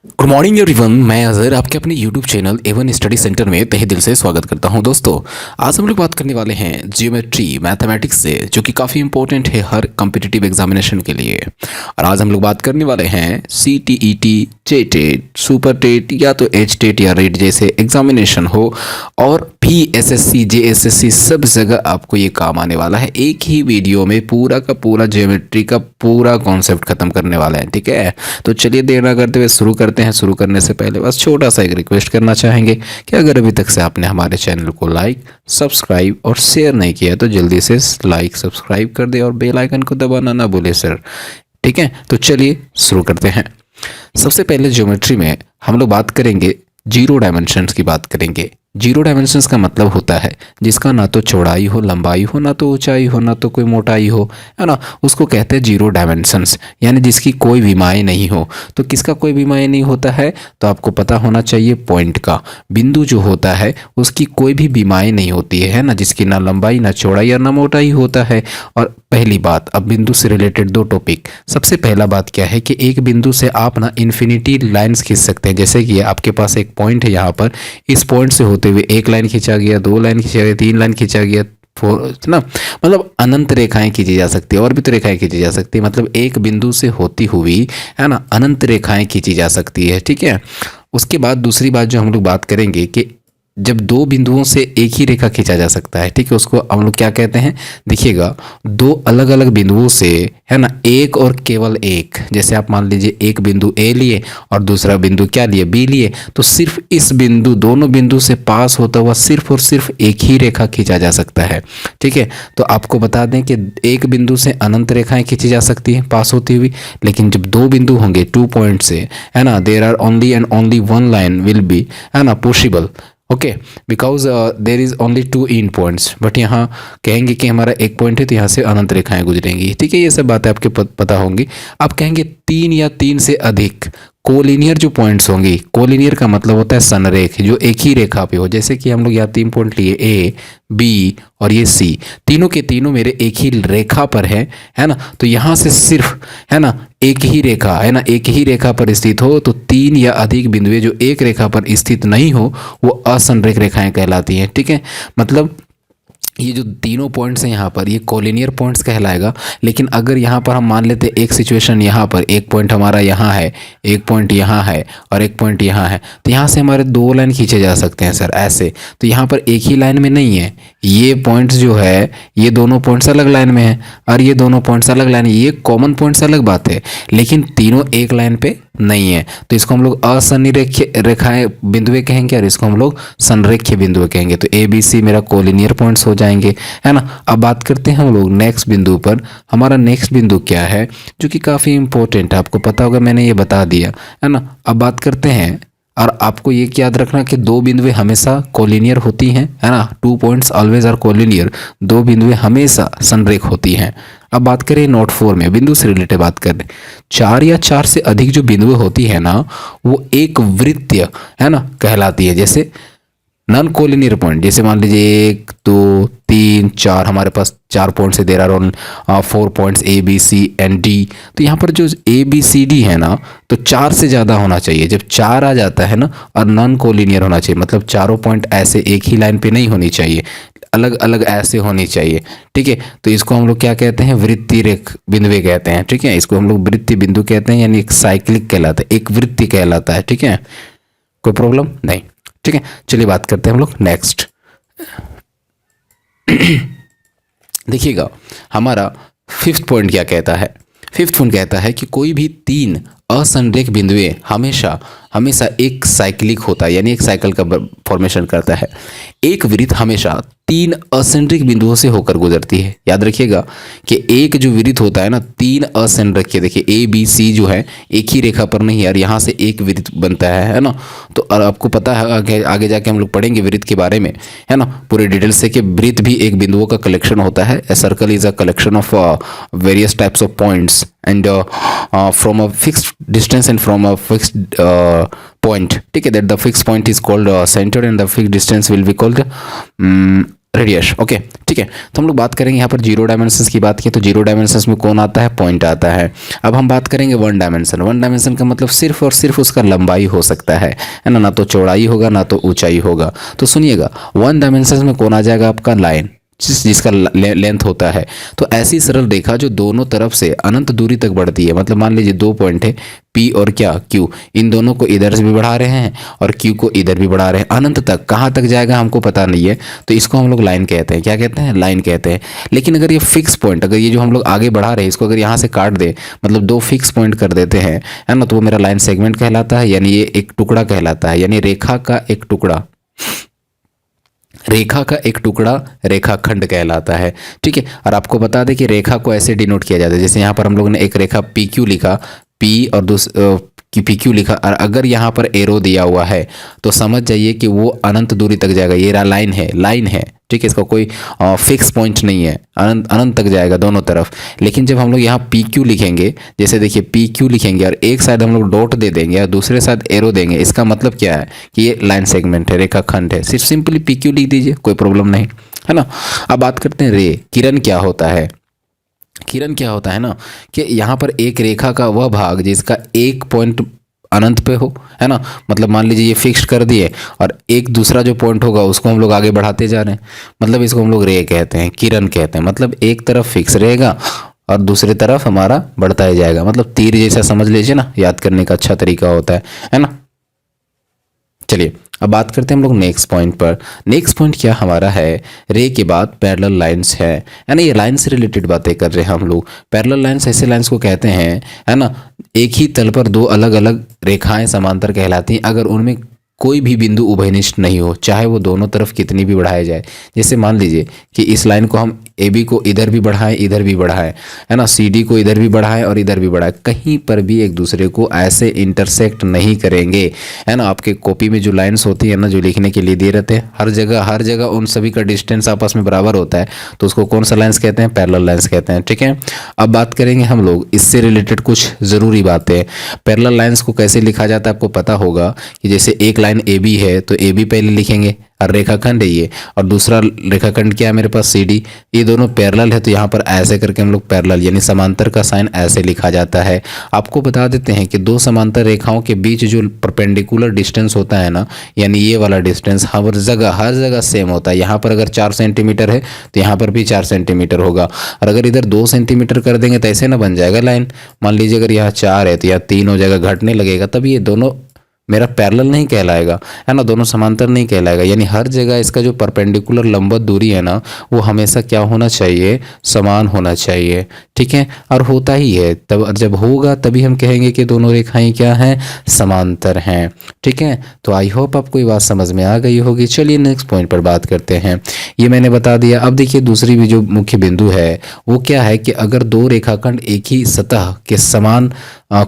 Good morning everyone, मैं अजहर आपके अपने YouTube channel Avon study center में तहे दिल से स्वागत करता हूं। दोस्तों, आज हम लोग बात करने वाले हैं जियोमेट्री मैथमेटिक्स से, जो कि काफ़ी इंपॉर्टेंट है हर कॉम्पिटिटिव एग्जामिनेशन के लिए। और आज हम लोग बात करने वाले हैं CTET, JTET, सुपर टेट या तो HTET या रेट जैसे एग्जामिनेशन हो, और भी SSC JSSC सब जगह आपको ये काम आने वाला है। एक ही वीडियो में पूरा का पूरा जियोमेट्री का पूरा कॉन्सेप्ट खत्म करने वाला है, ठीक है। तो चलिए देर ना करते हुए शुरू करते हैं। शुरू करने से पहले बस छोटा सा एक रिक्वेस्ट करना चाहेंगे कि अगर अभी तक से आपने हमारे चैनल को लाइक, सब्सक्राइब और शेयर नहीं किया तो जल्दी से लाइक सब्सक्राइब कर दे और बेल आइकन को दबाना ना भूले सर, ठीक है। तो चलिए शुरू करते हैं। सबसे पहले ज्योमेट्री में हम लोग बात करेंगे, जीरो डायमेंशंस की बात करेंगे। जीरो डायमेंशंस का मतलब होता है जिसका ना तो चौड़ाई हो, लंबाई हो, ना तो ऊंचाई हो, ना तो कोई मोटाई हो, है ना, उसको कहते हैं जीरो डायमेंशंस, यानी जिसकी कोई विमाएँ नहीं हो। तो किसका कोई विमाएँ नहीं होता है, तो आपको पता होना चाहिए पॉइंट का। बिंदु जो होता है उसकी कोई भी विमाएँ नहीं होती है ना, जिसकी ना लंबाई, ना चौड़ाई और ना मोटाई होता है। और पहली बात, अब बिंदु से रिलेटेड दो टॉपिक। सबसे पहला बात क्या है कि एक बिंदु से आप ना इन्फिनिटी लाइन्स खींच सकते हैं। जैसे कि आपके पास एक पॉइंट है, यहाँ पर इस पॉइंट से होते हुए एक लाइन खींचा गया, दो लाइन खींचा गया, तीन लाइन खींचा गया, ना, मतलब अनंत रेखाएं खींची जा सकती है, और भी तो रेखाएं खींची जा सकती है। मतलब एक बिंदु से होती हुई, है ना, अनंत रेखाएं खींची जा सकती है, ठीक है। उसके बाद दूसरी बात जो हम लोग बात करेंगे कि जब दो बिंदुओं से एक ही रेखा खींचा जा सकता है, ठीक है, उसको हम लोग क्या कहते हैं। देखिएगा, दो अलग अलग बिंदुओं से, है ना, एक और केवल एक, जैसे आप मान लीजिए एक बिंदु ए लिए और दूसरा बिंदु क्या लिए, बी लिए, तो सिर्फ इस बिंदु, दोनों बिंदु से पास होता हुआ सिर्फ और सिर्फ एक ही रेखा खींचा जा सकता है, ठीक है। तो आपको बता दें कि एक बिंदु से अनंत रेखाएं खींची जा सकती हैं पास होती हुई, लेकिन जब दो बिंदु होंगे, 2 पॉइंट से, है ना, there are only and only one line will be, है ना, possible, okay, because there is only 2 points. But यहाँ कहेंगे कि हमारा एक पॉइंट है तो यहाँ से अनंत रेखाएं गुजरेंगी, ठीक है। ये सब बातें आपके पता होंगी। आप कहेंगे 3 या 3 से अधिक कोलिनियर जो पॉइंट्स होंगी, कोलिनियर का मतलब होता है संरेख, जो एक ही रेखा पे हो। जैसे कि हम लोग यहाँ 3 पॉइंट लिए, ए, बी और ये सी, तीनों के तीनों मेरे एक ही रेखा पर है ना। तो यहाँ से सिर्फ, है ना, एक ही रेखा, है ना, एक ही रेखा पर स्थित हो तो 3 या अधिक बिंदुएं जो एक रेखा पर स्थित नहीं हो वो असंरेख रेखाएं कहलाती हैं, ठीक है। मतलब ये जो तीनों पॉइंट्स हैं यहाँ पर, ये कोलिनियर पॉइंट्स कहलाएगा। लेकिन अगर यहाँ पर हम मान लेते एक सिचुएशन, यहाँ पर एक पॉइंट हमारा यहाँ है, एक पॉइंट यहाँ है और एक पॉइंट यहाँ है, तो यहाँ से हमारे दो लाइन खींचे जा सकते हैं सर, ऐसे। तो यहाँ पर एक ही लाइन में नहीं है, ये पॉइंट्स जो है, ये दोनों पॉइंट्स अलग लाइन में है और ये दोनों पॉइंट्स अलग लाइन, ये कॉमन पॉइंट्स अलग बात है, लेकिन तीनों एक लाइन पे नहीं है। तो इसको हम लोग असंरेख्य रेखाएं बिंदुएं कहेंगे और इसको हम लोग संरेख्य बिंदुएं कहेंगे। तो ए बी सी मेरा कोलिनियर पॉइंट्स हो जाएंगे, है ना। अब बात करते हैं हम लोग नेक्स्ट बिंदु पर। हमारा नेक्स्ट बिंदु क्या है, जो कि काफ़ी इंपॉर्टेंट है, आपको पता होगा, मैंने ये बता दिया, है ना। अब बात करते हैं, और आपको ये याद रखना कि दो बिंदुएं हमेशा कोलिनियर होती हैं, है ना। 2 पॉइंट्स ऑलवेज आर कोलिनियर, दो बिंदुएं हमेशा संरेख होती हैं। अब बात करें नोट 4 में, बिंदु से रिलेटेड बात करें, 4 या 4 से अधिक जो बिंदुएं होती है ना, वो एक वृत्तीय, है ना, कहलाती है। जैसे नॉन कोलिनियर पॉइंट, जैसे मान लीजिए 1 2 3 4, हमारे पास 4 पॉइंट्स है, there are on 4 points A B C and D. तो यहाँ पर जो ए बी सी डी है ना, तो 4 से ज़्यादा होना चाहिए। जब 4 आ जाता है ना, और नॉन कोलिनियर होना चाहिए, मतलब चारों पॉइंट ऐसे एक ही लाइन पे नहीं होनी चाहिए, अलग अलग ऐसे होनी चाहिए, ठीक है। तो इसको हम लोग क्या कहते हैं, वृत्तीय रेख बिंदुएं कहते हैं, ठीक है। इसको हम लोग वृत्तीय बिंदु कहते हैं, यानी एक साइक्लिक कहलाता है, एक वृत्तीय कहलाता है, ठीक है। कोई प्रॉब्लम नहीं, ठीक है। चलिए बात करते हैं हम लोग नेक्स्ट। देखिएगा, हमारा 5th पॉइंट क्या कहता है। 5th पॉइंट कहता है कि कोई भी 3 असंरेख बिंदुएं हमेशा हमेशा एक साइक्लिक होता है, यानी एक साइकिल का फॉर्मेशन करता है। एक वृत्त हमेशा 3 असंरेख बिंदुओं से होकर गुजरती है। याद रखिएगा कि एक जो वृत्त होता है ना, 3 असंरेख, देखिए ए बी सी जो है एक ही रेखा पर नहीं है, और यहाँ से एक वृत्त बनता है ना। तो और आपको पता है, आगे जाके हम लोग पढ़ेंगे वृत्त के बारे में, है ना, पूरे डिटेल से, कि वृत्त भी एक बिंदुओं का कलेक्शन होता है। A circle is a collection of various types of points and from a fixed distance and from a fixed point, ठीक है, that the fix point is called centre and the fix distance will be called radius. Okay ठीक है, तो हम लोग बात करेंगे यहाँ पर जीरो डायमेंशंस की बात की तो जीरो डायमेंशंस में कौन आता है, पॉइंट आता है। अब हम बात करेंगे वन डायमेंशन। वन डायमेंशन का मतलब सिर्फ और सिर्फ उसका लंबाई हो सकता है ना, ना तो चौड़ाई होगा ना तो ऊंचाई होगा। तो सुनिएगा, वन डायमेंशन में कौन आ जाएगा आपका, लाइन, जिसका लेंथ होता है। तो ऐसी सरल रेखा जो दोनों तरफ से अनंत दूरी तक बढ़ती है, मतलब मान लीजिए दो पॉइंट है P और क्या Q, इन दोनों को इधर से भी बढ़ा रहे हैं और Q को इधर भी बढ़ा रहे हैं, अनंत तक, कहाँ तक जाएगा हमको पता नहीं है, तो इसको हम लोग लाइन कहते हैं। क्या कहते हैं, लाइन कहते हैं। लेकिन अगर ये फिक्स पॉइंट, अगर ये जो हम लोग आगे बढ़ा रहे हैं इसको अगर यहाँ से काट दे, मतलब दो फिक्स पॉइंट कर देते हैं, है ना, तो वो मेरा लाइन सेगमेंट कहलाता है, यानी ये एक टुकड़ा कहलाता है, यानी रेखा का एक टुकड़ा, रेखा का एक टुकड़ा रेखाखंड कहलाता है। ठीक है, और आपको बता दें कि रेखा को ऐसे डिनोट किया जाता है, जैसे यहाँ पर हम लोग ने एक रेखा पी क्यू लिखा, पी और पी क्यू लिखा, और अगर यहाँ पर एरो दिया हुआ है तो समझ जाइए कि वो अनंत दूरी तक जाएगा। ये लाइन है, लाइन है, ठीक है, इसका कोई फिक्स पॉइंट नहीं है, अनंत अनंत तक जाएगा दोनों तरफ। लेकिन जब हम लोग यहाँ पी क्यू लिखेंगे, जैसे देखिए पी क्यू लिखेंगे और एक साइड हम लोग डॉट दे देंगे और दूसरे साइड एरो देंगे, इसका मतलब क्या है कि ये लाइन सेगमेंट है, रेखाखंड है। सिर्फ सिंपली पी क्यू लिख दीजिए, कोई प्रॉब्लम नहीं, है ना। अब बात करते हैं रे, किरण क्या होता है। किरण क्या होता है ना, कि यहाँ पर एक रेखा का वह भाग जिसका एक पॉइंट अनंत पे हो, है ना, मतलब मान लीजिए ये फिक्स कर दिए और एक दूसरा जो पॉइंट होगा उसको हम लोग आगे बढ़ाते जा रहे हैं, मतलब इसको हम लोग रे कहते हैं, किरण कहते हैं। मतलब एक तरफ फिक्स रहेगा और दूसरी तरफ हमारा बढ़ता ही जाएगा, मतलब तीर जैसा समझ लीजिए ना, याद करने का अच्छा तरीका होता है ना। चलिए अब बात करते हैं हम लोग नेक्स्ट पॉइंट पर। नेक्स्ट पॉइंट क्या हमारा है, रे के बाद पैरेलल लाइंस है ना, ये लाइन से रिलेटेड बातें कर रहे हैं हम लोग। पैरेलल लाइंस ऐसे लाइंस को कहते हैं, है ना, एक ही तल पर दो अलग अलग रेखाएं समांतर कहलाती हैं अगर उनमें कोई भी बिंदु उभयनिष्ठ नहीं हो, चाहे वो दोनों तरफ कितनी भी बढ़ाया जाए। जैसे मान लीजिए कि इस लाइन को हम ए बी को इधर भी बढ़ाएं इधर भी बढ़ाएं, है ना, सी डी को इधर भी बढ़ाएं और इधर भी बढ़ाएं, कहीं पर भी एक दूसरे को ऐसे इंटरसेक्ट नहीं करेंगे, है ना। आपके कॉपी में जो लाइंस होती है ना, जो लिखने के लिए दिए रहते हैं, हर जगह उन सभी का डिस्टेंस आपस में बराबर होता है, तो उसको कौन सा लाइंस कहते हैं, पैरेलल लाइंस कहते हैं। ठीक है, अब बात करेंगे हम लोग इससे रिलेटेड कुछ ज़रूरी बातें। पैरेलल लाइंस को कैसे लिखा जाता है आपको पता होगा कि जैसे एक लाइन ए बी है तो ए बी पहले लिखेंगे, और रेखाखंड है ये, और दूसरा रेखाखंड क्या है मेरे पास, सी डी, ये दोनों पैरेलल है तो यहाँ पर ऐसे करके हम लोग पैरेलल यानी समांतर का साइन ऐसे लिखा जाता है। आपको बता देते हैं कि दो समांतर रेखाओं के बीच जो परपेंडिकुलर डिस्टेंस होता है ना, यानी ये वाला डिस्टेंस हर जगह सेम होता है। यहाँ पर अगर 4 सेंटीमीटर है तो यहाँ पर भी 4 सेंटीमीटर होगा, और अगर इधर 2 सेंटीमीटर कर देंगे तो ऐसे ना बन जाएगा लाइन। मान लीजिए अगर यहाँ 4 है तो यहाँ 3 हो जाएगा, घटने लगेगा, तब ये दोनों मेरा पैरेलल नहीं कहलाएगा, है ना, दोनों समांतर नहीं कहलाएगा। यानी हर जगह इसका जो परपेंडिकुलर लंबवत दूरी है ना, वो हमेशा क्या होना चाहिए, समान होना चाहिए। ठीक है, और होता ही है, तब जब होगा तभी हम कहेंगे कि दोनों रेखाएं क्या हैं, समांतर हैं। ठीक है, तो आई होप आपको ये बात समझ में आ गई होगी। चलिए नेक्स्ट पॉइंट पर बात करते हैं। ये मैंने बता दिया। अब देखिए दूसरी भी जो मुख्य बिंदु है वो क्या है कि अगर दो रेखाखंड एक ही सतह के समान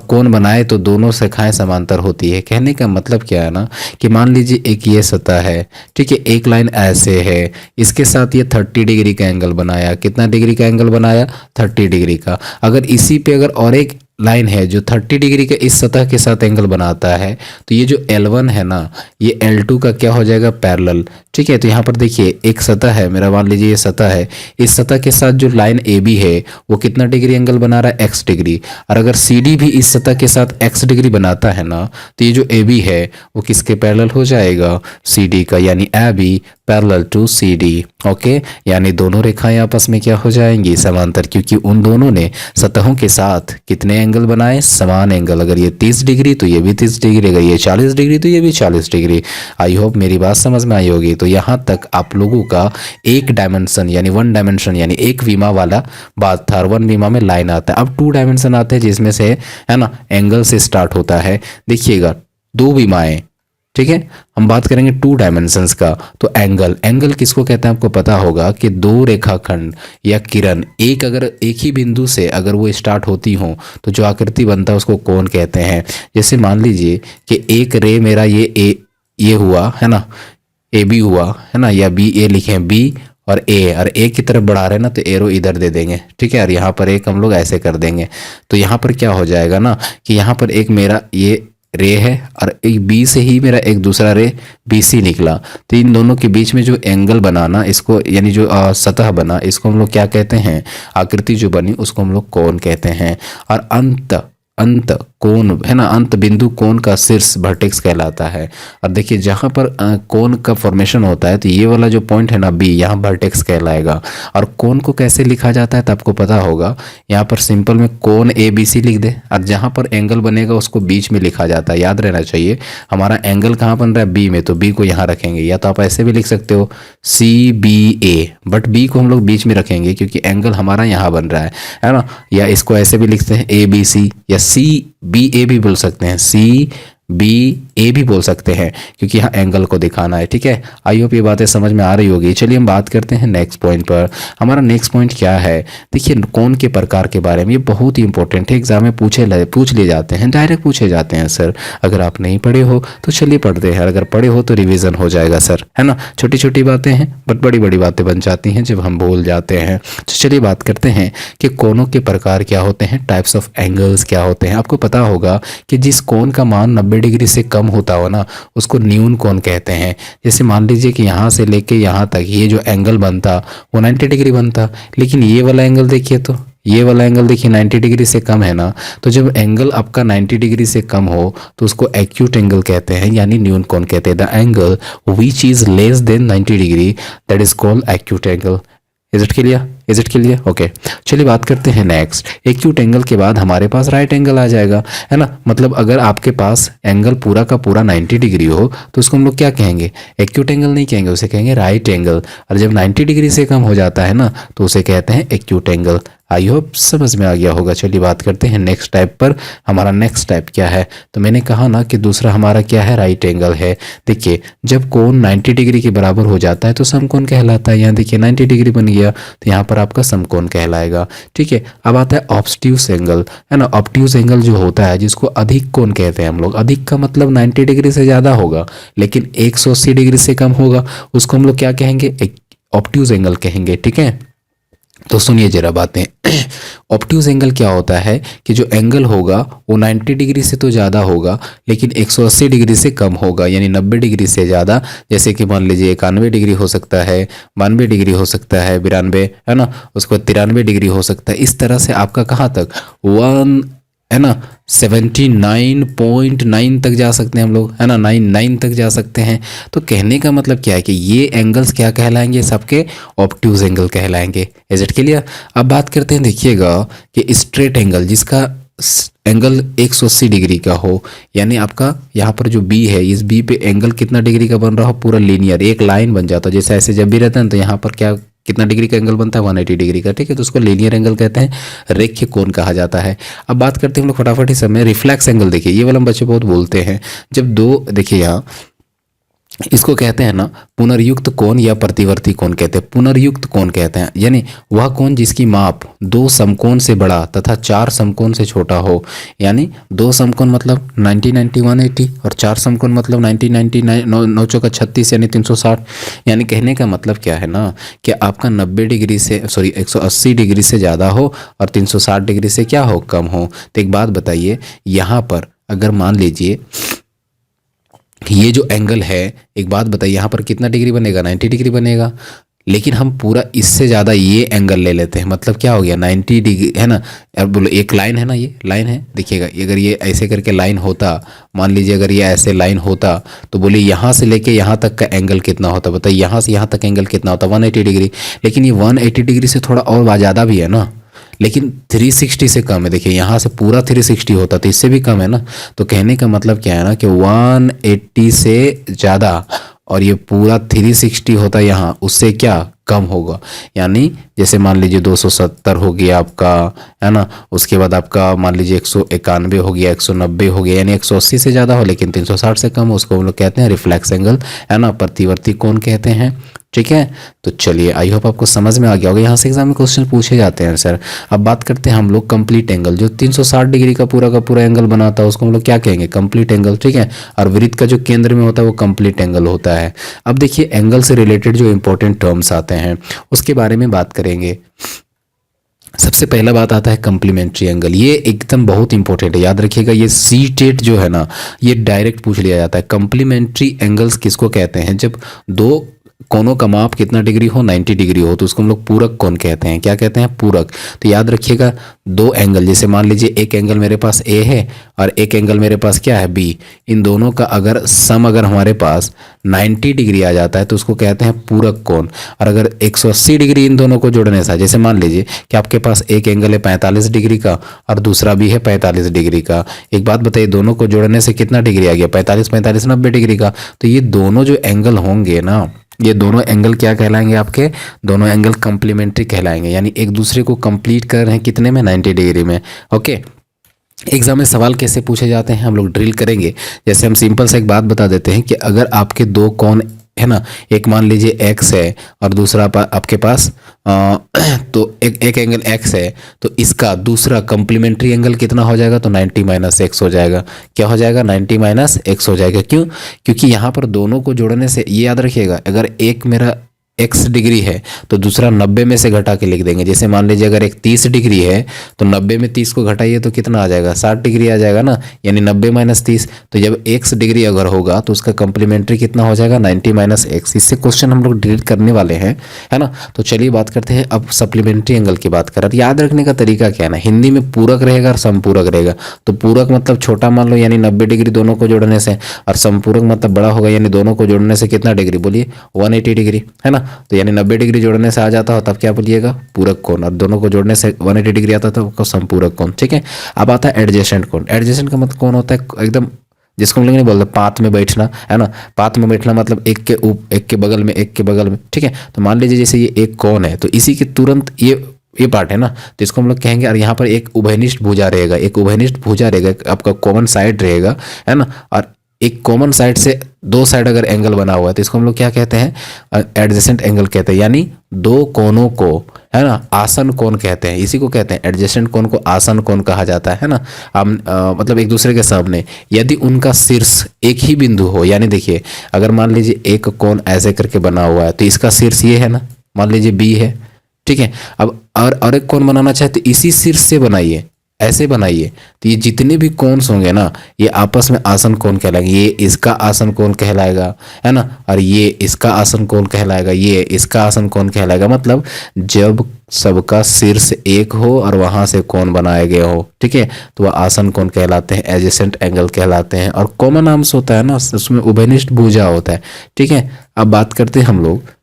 कोण बनाए तो दोनों रेखाएं समांतर होती है। कहने का मतलब क्या है ना, कि मान लीजिए एक ये सतह है, ठीक है, एक लाइन ऐसे है, इसके साथ ये 30 डिग्री का एंगल बनाया। कितना डिग्री का एंगल बनाया, 30 डिग्री का। अगर इसी पे अगर और एक लाइन है जो 30 डिग्री के इस सतह के साथ एंगल बनाता है, तो ये जो L1 है ना, ये L2 का क्या हो जाएगा, पैरेलल। ठीक है, तो यहाँ पर देखिए एक सतह है मेरा, मान लीजिए ये सतह है, इस सतह के साथ जो लाइन AB है वो कितना डिग्री एंगल बना रहा है, X डिग्री। और अगर CD भी इस सतह के साथ X डिग्री बनाता है ना, तो ये जो AB है वो किसके पैरेलल हो जाएगा, CD का, यानी AB parallel to CD। Okay, यानी दोनों रेखाएं आपस में क्या हो जाएंगी, समांतर, क्योंकि उन दोनों ने सतहों के साथ कितने एंगल बनाए, समान एंगल। अगर ये 30 डिग्री तो ये भी 30 डिग्री, अगर ये 40 डिग्री तो ये भी 40 डिग्री। आई होप मेरी बात समझ में आई होगी। तो यहाँ तक आप लोगों का एक डायमेंशन यानी वन डायमेंशन यानी एक विमा वाला बात था। वन विमा में लाइन आता है। अब 2 डायमेंशन आते हैं जिसमें से, है ना, एंगल से स्टार्ट होता है। देखिएगा 2 विमाएं, ठीक है, हम बात करेंगे 2 डायमेंशंस का। तो एंगल किसको कहते हैं आपको पता होगा कि दो रेखाखंड या किरण अगर एक ही बिंदु से अगर वो स्टार्ट होती हो तो जो आकृति बनता है उसको कोण कहते हैं। जैसे मान लीजिए कि एक रे मेरा ये हुआ, है ना, AB हुआ, है ना, या BA लिखें, B और A की तरफ बढ़ा रहे हैं ना, तो एरो इधर दे देंगे। ठीक है, और यहाँ पर एक हम लोग ऐसे कर देंगे। तो यहाँ पर क्या हो जाएगा ना, कि यहाँ पर एक मेरा ये रे है और एक बी से ही मेरा एक दूसरा रे बी सी निकला, तो इन दोनों के बीच में जो एंगल बनाना, इसको यानी जो सतह बना, इसको हम लोग क्या कहते हैं, आकृति जो बनी उसको हम लोग कोण कहते हैं। और अंत अंत कोण है ना, अंत बिंदु कोण का शीर्ष वर्टेक्स कहलाता है। और देखिए जहाँ पर कोण का फॉर्मेशन होता है तो ये वाला जो पॉइंट है ना बी, यहाँ वर्टेक्स कहलाएगा। और कोण को कैसे लिखा जाता है तो आपको पता होगा, यहाँ पर सिंपल में कोण ए बी सी लिख दे, और जहाँ पर एंगल बनेगा उसको बीच में लिखा जाता है, याद रहना चाहिए। हमारा एंगल कहाँ बन रहा है, बी में, तो बी को यहाँ रखेंगे, या तो आप ऐसे भी लिख सकते हो C B A, but B को हम लोग बीच में रखेंगे क्योंकि एंगल हमारा यहाँ बन रहा है ना। या इसको ऐसे भी लिखते हैं ए बी सी, या सी बी ए भी बोल सकते हैं, सी बी ए भी बोल सकते हैं, क्योंकि यहाँ एंगल को दिखाना है। ठीक है, आई होप ये बातें समझ में आ रही होगी। चलिए हम बात करते हैं नेक्स्ट पॉइंट पर। हमारा नेक्स्ट पॉइंट क्या है, देखिए कोण के प्रकार के बारे में, ये बहुत ही इंपॉर्टेंट है, एग्जाम में पूछ लिए जाते हैं, डायरेक्ट पूछे जाते हैं सर। अगर आप नहीं पढ़े हो तो चलिए पढ़ते हैं, अगर पढ़े हो तो रिविजन हो जाएगा सर, है ना। छोटी छोटी बातें हैं बट बड़ी बड़ी बातें बन जाती हैं जब हम भूल जाते हैं। तो चलिए बात करते हैं कि कोणों के प्रकार क्या होते हैं, टाइप्स ऑफ एंगल्स क्या होते हैं। आपको पता होगा कि जिस कोण का मान 90 डिग्री से कम होता हो ना, उसको न्यून कोण कहते हैं। जैसे मान लीजिए कि यहाँ से लेके यहाँ तक ये जो एंगल बनता वो 90 डिग्री बनता, लेकिन ये वाला एंगल देखिए, तो ये वाला एंगल देखिए 90 डिग्री से कम है ना। तो जब एंगल आपका 90 डिग्री से कम हो तो उसको एक्यूट एंगल कहते हैं, यानी न्यून कोण कहते हैं। The angle which is less than 90 degree that is called acute angle. Is it clear, is it clear, okay. चलिए बात करते हैं नेक्स्ट। एक्यूट एंगल के बाद हमारे पास राइट एंगल आ जाएगा, है ना। मतलब अगर आपके पास एंगल पूरा का पूरा 90 डिग्री हो तो उसको हम लोग क्या कहेंगे, एक्यूट एंगल नहीं कहेंगे, उसे कहेंगे राइट एंगल। और जब 90 डिग्री से कम हो जाता है ना तो उसे कहते हैं एक्यूट एंगल। आई होप समझ में आ गया होगा। चलिए बात करते हैं नेक्स्ट टाइप पर। हमारा नेक्स्ट टाइप क्या है, तो मैंने कहा ना कि दूसरा हमारा क्या है, राइट एंगल है। देखिए जब कोण 90 डिग्री के बराबर हो जाता है तो समकोण कहलाता है। यहाँ देखिए 90 डिग्री बन गया तो यहाँ पर आपका समकोण कहलाएगा। ठीक है, अब आता है ऑब्ट्यूस एंगल, है ना। ऑब्ट्यूस एंगल जो होता है जिसको अधिक कोण कहते हैं हम लोग। अधिक का मतलब 90 डिग्री से ज़्यादा होगा लेकिन 180 डिग्री से कम होगा, उसको हम लोग क्या कहेंगे, ऑब्ट्यूस एंगल कहेंगे। ठीक है, तो सुनिए जरा बातें। ऑब्ट्यूस एंगल क्या होता है कि जो एंगल होगा वो 90 डिग्री से तो ज़्यादा होगा लेकिन 180 डिग्री से कम होगा, यानी 90 डिग्री से ज़्यादा। जैसे कि मान लीजिए 91 डिग्री हो सकता है, 92 डिग्री हो सकता है, 92, है ना, उसके बाद 93 डिग्री हो सकता है। इस तरह से आपका कहाँ तक, 1, है ना, 79.9 तक जा सकते हैं हम लोग, है ना, 99 तक जा सकते हैं। तो कहने का मतलब क्या है कि ये एंगल्स क्या कहलाएंगे, सबके ऑब्ट्यूज एंगल कहलाएंगे। Is it clear. अब बात करते हैं, देखिएगा कि स्ट्रेट एंगल जिसका एंगल 180 डिग्री का हो, यानी आपका यहाँ पर जो बी है, इस बी पे एंगल कितना डिग्री का बन रहा हो, पूरा लीनियर एक लाइन बन जाता है। जैसे ऐसे जब भी रहता है तो यहाँ पर क्या कितना डिग्री का एंगल बनता है, 180 डिग्री का। ठीक है, तो उसको लीनियर एंगल कहते हैं, रेख्य कोण कहा जाता है। अब बात करते हैं हम लोग फटाफट ही समय रिफ्लेक्स एंगल। देखिए ये वाला हम बच्चे बहुत बोलते हैं, जब दो, देखिए यहाँ इसको कहते हैं ना पुनर्युक्त कोण या प्रतिवर्ती कोण कहते हैं। पुनर्युक्त कोण कहते हैं यानी वह कोण जिसकी माप 2 समकोण से बड़ा तथा 4 समकोण से छोटा हो। यानी 2 समकोण मतलब 90 90 180 और 4 समकोण मतलब 90 90 9 चौका 36 यानी 360। यानी कहने का मतलब क्या है ना कि आपका 90 डिग्री से 180 डिग्री से ज़्यादा हो और 360 डिग्री से क्या हो, कम हो। तो एक बात बताइए, यहाँ पर अगर मान लीजिए ये जो एंगल है, एक बात बताइए यहाँ पर कितना डिग्री बनेगा, 90 डिग्री बनेगा। लेकिन हम पूरा इससे ज़्यादा ये एंगल ले लेते हैं, मतलब क्या हो गया 90 डिग्री, है ना। अब बोलो एक लाइन है ना, ये लाइन है, देखिएगा अगर ये ऐसे करके लाइन होता, मान लीजिए अगर ये ऐसे लाइन होता तो बोलिए यहाँ से लेके यहाँ तक का एंगल कितना होता, बताइए यहाँ से यहाँ तक एंगल कितना होता, 180 डिग्री। लेकिन ये 180 डिग्री से थोड़ा और ज़्यादा भी है ना, लेकिन 360 से कम है। देखिए यहाँ से पूरा 360 होता तो इससे भी कम है ना। तो कहने का मतलब क्या है ना कि 180 से ज़्यादा और ये पूरा 360 होता यहाँ, उससे क्या कम होगा। यानी जैसे मान लीजिए 270 हो गया आपका, है ना, उसके बाद आपका मान लीजिए 191 हो गया, 190 हो गया, यानी 180 से ज़्यादा हो लेकिन 360 से कम हो, उसको हम लोग कहते हैं रिफ्लेक्स एंगल, है ना, प्रतिवर्ती कोण कहते हैं। ठीक है, तो चलिए आई होप आपको समझ में आ गया होगा। यहाँ से एग्जाम में क्वेश्चन पूछे जाते हैं सर। अब बात करते हैं हम लोग कंप्लीट एंगल, जो 360 डिग्री का पूरा एंगल बनाता है उसको हम लोग क्या कहेंगे, कंप्लीट एंगल। ठीक है, और वृत्त का जो केंद्र में होता है वो कंप्लीट एंगल होता है। अब देखिए एंगल से रिलेटेड जो इंपॉर्टेंट टर्म्स आते हैं उसके बारे में बात करेंगे। सबसे पहला बात आता है कम्प्लीमेंट्री एंगल। ये एकदम बहुत इंपॉर्टेंट है, याद रखिएगा। ये सी टेट जो है ना, ये डायरेक्ट पूछ लिया जाता है। कम्प्लीमेंट्री एंगल्स किसको कहते हैं? जब दो कोनों का माप कितना डिग्री हो, 90 डिग्री हो, तो उसको हम लोग पूरक कोण कहते हैं। क्या कहते हैं? पूरक। तो याद रखिएगा, दो एंगल, जैसे मान लीजिए एक एंगल मेरे पास ए है और एक एंगल मेरे पास क्या है, बी। इन दोनों का अगर सम अगर हमारे पास 90 डिग्री आ जाता है तो उसको कहते हैं पूरक कोण। और अगर 180 डिग्री इन दोनों को जोड़ने से, जैसे मान लीजिए कि आपके पास एक एंगल है 45 डिग्री का और दूसरा भी है 45 डिग्री का। एक बात बताइए, दोनों को जोड़ने से कितना डिग्री आ गया? 45 45 90 डिग्री का। तो ये दोनों जो एंगल होंगे ना, ये दोनों एंगल क्या कहलाएंगे? आपके दोनों एंगल कम्प्लीमेंट्री कहलाएंगे, यानी एक दूसरे को कंप्लीट कर रहे हैं कितने में? 90 डिग्री में। ओके। एग्जाम में सवाल कैसे पूछे जाते हैं हम लोग ड्रिल करेंगे। जैसे हम सिंपल सा एक बात बता देते हैं कि अगर आपके दो कोण है ना, एक मान लीजिए x है और दूसरा आपके पास तो एक एंगल x है, तो इसका दूसरा कम्प्लीमेंट्री एंगल कितना हो जाएगा? तो 90 माइनस एक्स हो जाएगा। क्या हो जाएगा? 90 माइनस एक्स हो जाएगा। क्यों? क्योंकि यहाँ पर दोनों को जोड़ने से, ये याद रखिएगा, अगर एक मेरा x डिग्री है तो दूसरा 90 में से घटा के लिख देंगे। जैसे मान लीजिए अगर एक 30 डिग्री है तो 90 में 30 को घटाइए तो कितना आ जाएगा? 60 डिग्री आ जाएगा ना, यानी 90 माइनस 30। तो जब x डिग्री अगर होगा तो उसका कम्प्लीमेंट्री कितना हो जाएगा? 90 माइनस एक्स। इससे क्वेश्चन हम लोग डिलीट करने वाले हैं, है ना। तो चलिए बात करते हैं अब सप्लीमेंट्री एंगल की बात करें। तो याद रखने का तरीका क्या है ना, हिंदी में पूरक रहेगा और समपूरक रहेगा। तो पूरक मतलब छोटा मान लो, यानी 90 डिग्री दोनों को जोड़ने से, और समपूरक मतलब बड़ा होगा, यानी दोनों को जोड़ने से कितना डिग्री? बोलिए 180 डिग्री, है ना। तो यानी 90 डिग्री जोड़ने से आ जाता हो तब क्या बोलिएगा? पूरक कोण, और दोनों को जोड़ने से 180 डिग्री आता था तो समपूरक कोण। ठीक है। अब आता है एडजेसेंट कोण। एडजेसेंट का मतलब कौन होता है? एकदम, जिसको हम लोग नहीं बोलते पात में बैठना, है ना। पात में बैठना मतलब एक के बगल में, एक के बगल में। ठीक है। तो मान लीजिए जैसे ये एक कोण है तो इसी के तुरंत ये पार्ट है ना, तो इसको हम लोग कहेंगे। और यहाँ पर एक उभयनिष्ठ भुजा रहेगा, एक उभयनिष्ठ भुजा रहेगा, आपका कॉमन साइड रहेगा, है ना। और एक कॉमन साइड से दो साइड अगर एंगल बना हुआ है तो इसको हम लोग क्या कहते हैं? एडजेसेंट एंगल कहते हैं। यानी दो कोनों को, है ना, आसन कोण कहते हैं। इसी को कहते हैं एडजेसेंट कोण को आसन कोण कहा जाता है ना। मतलब एक दूसरे के सामने, यदि उनका शीर्ष एक ही बिंदु हो। यानी देखिए, अगर मान लीजिए एक कोण ऐसे करके बना हुआ है तो इसका शीर्ष ये है ना, मान लीजिए बी है। ठीक है। अब और एक कोण बनाना चाहे तो इसी शीर्ष से बनाइए, ऐसे बनाइए। तो ये जितने भी कोन्स होंगे ना, ये आपस में आसन कोण कहलाएंगे। ये इसका आसन कोण कहलाएगा, है ना, और ये इसका आसन कोण कहलाएगा, ये इसका आसन कोण कहलाएगा। मतलब जब सबका शीर्ष एक हो और वहां से कोण बनाए गए हो, ठीक है, तो वह आसन कोण कहलाते हैं, एडजेसेंट एंगल कहलाते हैं। और कॉमन आर्म्स होता है ना, उसमें उभयनिष्ठ भुजा होता है। ठीक है। अब बात करते हैं हम लोग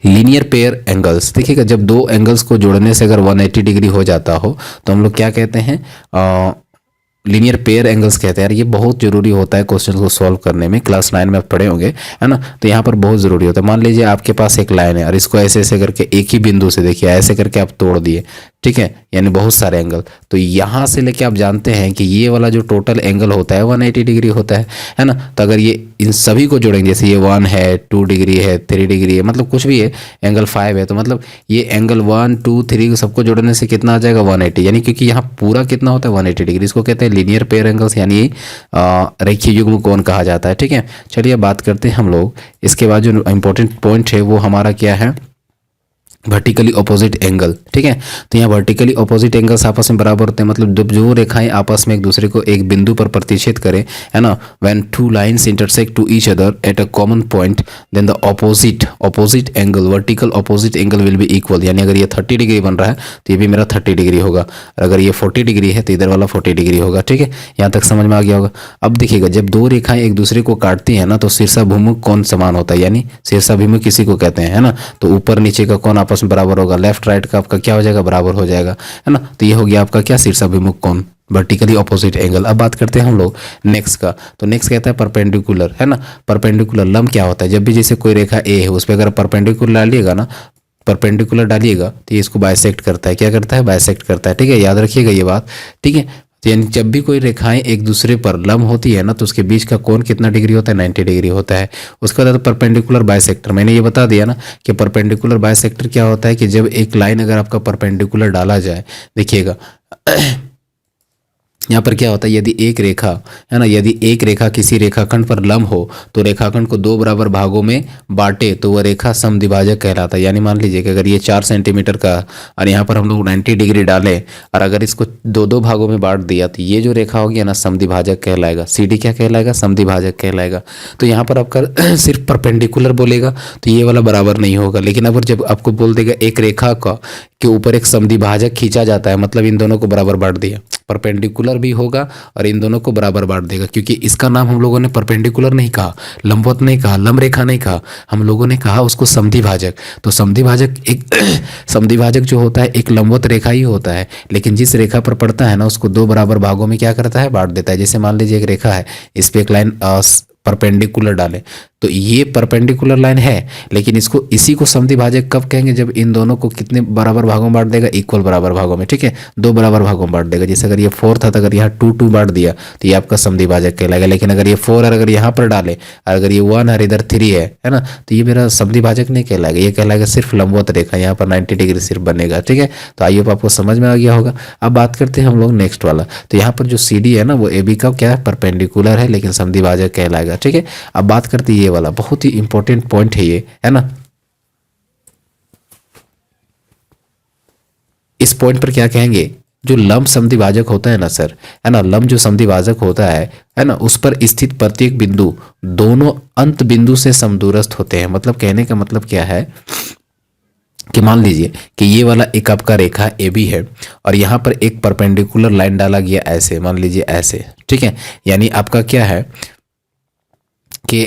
लीनियर पेयर एंगल्स। देखिएगा, जब दो एंगल्स को जोड़ने से अगर 180 डिग्री हो जाता हो तो हम लोग क्या कहते हैं? लीनियर पेयर एंगल्स कहते हैं। यार ये बहुत जरूरी होता है क्वेश्चन को सॉल्व करने में, क्लास 9 में आप पढ़े होंगे, है ना। तो यहाँ पर बहुत जरूरी होता है। मान लीजिए आपके पास एक लाइन है और इसको ऐसे ऐसे करके एक ही बिंदु से, देखिए ऐसे करके आप तोड़ दिए, ठीक है, यानी बहुत सारे एंगल। तो यहाँ से लेके आप जानते हैं कि ये वाला जो टोटल एंगल होता है 180 डिग्री होता है ना। तो अगर ये इन सभी को जोड़ेंगे, जैसे ये 1 है, 2 डिग्री है, 3 डिग्री है, मतलब कुछ भी है, एंगल 5 है, तो मतलब ये एंगल 1 2 3 सबको जोड़ने से कितना आ जाएगा? 180। यानी क्योंकि यहाँ पूरा कितना होता है? 180 डिग्री। इसको कहते हैं लीनियर पेयर एंगल्स, यानी रेखीय युग्म कोण कहा जाता है। ठीक है। चलिए बात करते हैं हम लोग, इसके बाद जो इंपॉर्टेंट पॉइंट है वो हमारा क्या है? Vertically opposite angle. ठीक है। तो यहाँ वर्टिकली ऑपोजिट एंगल्स आपस में बराबर होते हैं, मतलब जब जो रेखाएं आपस में एक दूसरे को एक बिंदु पर प्रतिच्छेद करें, है ना, when two lines intersect to each other at a common point, then the opposite angle, vertical opposite angle will be equal. यानी अगर ये 30 डिग्री बन रहा है तो ये भी मेरा 30 डिग्री होगा, और अगर ये 40 डिग्री है तो इधर वाला 40 डिग्री होगा। ठीक है। यहाँ तक समझ में आ गया होगा। अब देखिएगा, जब दो रेखाएं एक दूसरे को काटती हैं ना तो शीर्षाभिमुख कोण समान होता है, यानी शीर्षाभिमुख किसी को कहते हैं, है ना। तो ऊपर नीचे का कोण आपस में बराबर होगा, लेफ्ट राइट का आपका क्या हो जाएगा? बराबर हो जाएगा, है ना। तो ये हो गया आपका क्या? शीर्षाभिमुख कोण, वर्टिकली ऑपोजिट एंगल। अब बात करते हैं हम लोग नेक्स्ट का। तो नेक्स्ट कहता है परपेंडिकुलर, है ना। परपेंडिकुलर लंब क्या होता है? जब भी जैसे कोई रेखा ए है उस पर अगर परपेंडिकुलर डालिएगा ना, परपेंडिकुलर डालिएगा तो ये इसको बाइसेक्ट करता है। क्या करता है? बाइसेक्ट करता है। ठीक है, याद रखिएगा ये बात। ठीक है। तो यानी जब भी कोई रेखाएं एक दूसरे पर लंब होती है ना तो उसके बीच का कोण कितना डिग्री होता है? 90 डिग्री होता है। उसके बाद परपेंडिकुलर बाइसेक्टर, मैंने ये बता दिया ना कि परपेंडिकुलर बाइसेक्टर क्या होता है कि जब एक लाइन अगर आपका परपेंडिकुलर डाला जाए, देखिएगा यहाँ पर क्या होता है, यदि एक रेखा है ना, यदि एक रेखा किसी रेखाखंड पर लंब हो तो रेखाखंड को दो बराबर भागों में बांटे तो वह रेखा समद्विभाजक कहलाता है। यानी मान लीजिए कि अगर ये 4 सेंटीमीटर का और यहाँ पर हम लोग 90 डिग्री डालें और अगर इसको दो दो भागों में बांट दिया तो ये जो रेखा होगी ना समद्विभाजक कहलाएगा। CD क्या कहलाएगा, समद्विभाजक कहलाएगा। तो यहाँ पर आपका सिर्फ परपेंडिकुलर बोलेगा तो ये वाला बराबर नहीं होगा, लेकिन अगर जब आपको बोल देगा एक रेखा का के ऊपर एक समद्विभाजक खींचा जाता है, मतलब इन दोनों को बराबर बांट दिया, परपेंडिकुलर भी होगा और इन दोनों को बराबर बांट देगा। क्योंकि इसका नाम हम लोगों ने परपेंडिकुलर नहीं कहा, लंबवत नहीं कहा, लंब रेखा नहीं कहा, हम लोगों ने कहा उसको समद्विभाजक। तो समद्विभाजक एक समद्विभाजक जो होता है एक लंबवत रेखा ही होता है, लेकिन जिस रेखा पर पड़ता है ना उसको दो बराबर भागों में क्या करता है, बांट देता है। जैसे मान लीजिए एक रेखा है, इस पे एक लाइन परपेंडिकुलर डालें तो ये परपेंडिकुलर लाइन है, लेकिन इसको इसी को समद्विभाजक कब कहेंगे, जब इन दोनों को कितने बराबर भागों में बांट देगा, इक्वल बराबर भागों में। ठीक है, दो बराबर भागों में बांट देगा। जैसे अगर ये 4 था तो अगर यहाँ 2 2 बांट दिया तो ये आपका समद्विभाजक कहलाएगा। लेकिन अगर ये 4 और अगर यहाँ पर डाले और अगर ये 1 और इधर 3 है ना, तो ये मेरा समद्विभाजक नहीं कहलाएगा, ये कहलाएगा सिर्फ लंबवत रेखा। यहाँ पर 90 डिग्री सिर्फ बनेगा। ठीक है, तो आइए आपको समझ में आ गया होगा। अब बात करते हैं हम लोग नेक्स्ट वाला। तो यहाँ पर जो CD है ना वो AB का क्या है, परपेंडिकुलर है लेकिन समद्विभाजक कहलाएगा। ठीक है, अब बात करते हैं ये वाला, बहुत ही इंपॉर्टेंट पॉइंट है ये, है ना। इस पॉइंट पर क्या कहेंगे, जो लंब समद्विभाजक होता है ना सर, है ना, लंब जो समद्विभाजक होता है ना, उस पर स्थित प्रत्येक बिंदु दोनों अंत बिंदु से समदूरस्थ होते हैं। मतलब कहने का मतलब क्या है कि मान लीजिए कि ये वाला एक आपका रेखा AB है और यहाँ पर एक परपेंडिकुलर लाइन डाला गया ऐसे, मान लीजिए ऐसे। ठीक है, यानी आपका क्या है कि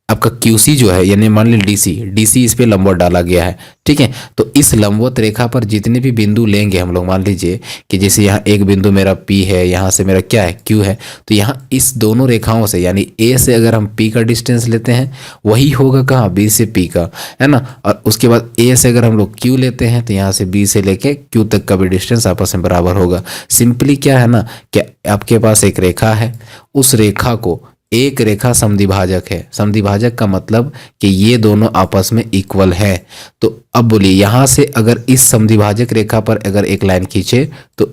आपका QC जो है, यानी मान लीजिए DC इस पे लंबवत डाला गया है। ठीक है, तो इस लंबवत रेखा पर जितने भी बिंदु लेंगे हम लोग, मान लीजिए कि जैसे यहाँ एक बिंदु मेरा P है, यहाँ से मेरा क्या है Q है, तो यहाँ इस दोनों रेखाओं से यानी A से अगर हम P का डिस्टेंस लेते हैं वही होगा कहाँ, B से P का, है ना। और उसके बाद A से अगर हम लोग Q लेते हैं तो यहाँ से B से लेके Q तक का भी डिस्टेंस आपस में बराबर होगा। सिंपली क्या है ना कि आपके पास एक रेखा है, उस रेखा को एक रेखा समद्विभाजक है। समद्विभाजक का मतलब कि ये दोनों आपस में इक्वल है। तो अब बोलिए यहाँ से अगर इस समद्विभाजक रेखा पर अगर एक लाइन खींचे तो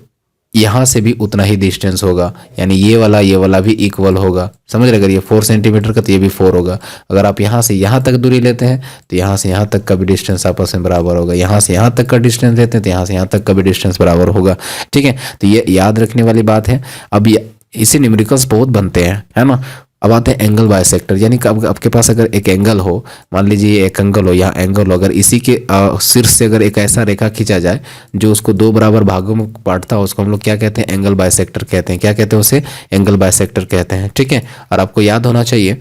यहाँ से भी उतना ही डिस्टेंस होगा, यानी ये वाला भी इक्वल होगा। समझ रहे, अगर ये 4 सेंटीमीटर का तो ये भी 4 होगा। अगर आप यहाँ से यहाँ तक दूरी लेते हैं तो यहाँ से यहाँ तक का भी डिस्टेंस आपस में बराबर होगा। यहाँ से यहाँ तक का डिस्टेंस लेते हैं तो यहाँ से यहाँ तक का भी डिस्टेंस बराबर होगा। ठीक है, तो ये याद रखने वाली बात है। अब इसे न्यूमेरिकल्स बहुत बनते हैं, है ना। अब आते हैं एंगल बाइसेक्टर, यानी कि आपके पास अगर एक एंगल हो, मान लीजिए एक एंगल हो, यहाँ एंगल हो, अगर इसी के शीर्ष से अगर एक ऐसा रेखा खींचा जाए जो उसको दो बराबर भागों में बांटता हो, उसको हम लोग क्या कहते हैं, एंगल बाइसेक्टर कहते हैं। क्या कहते हैं उसे, एंगल बाइसेक्टर कहते हैं। ठीक है, और आपको याद होना चाहिए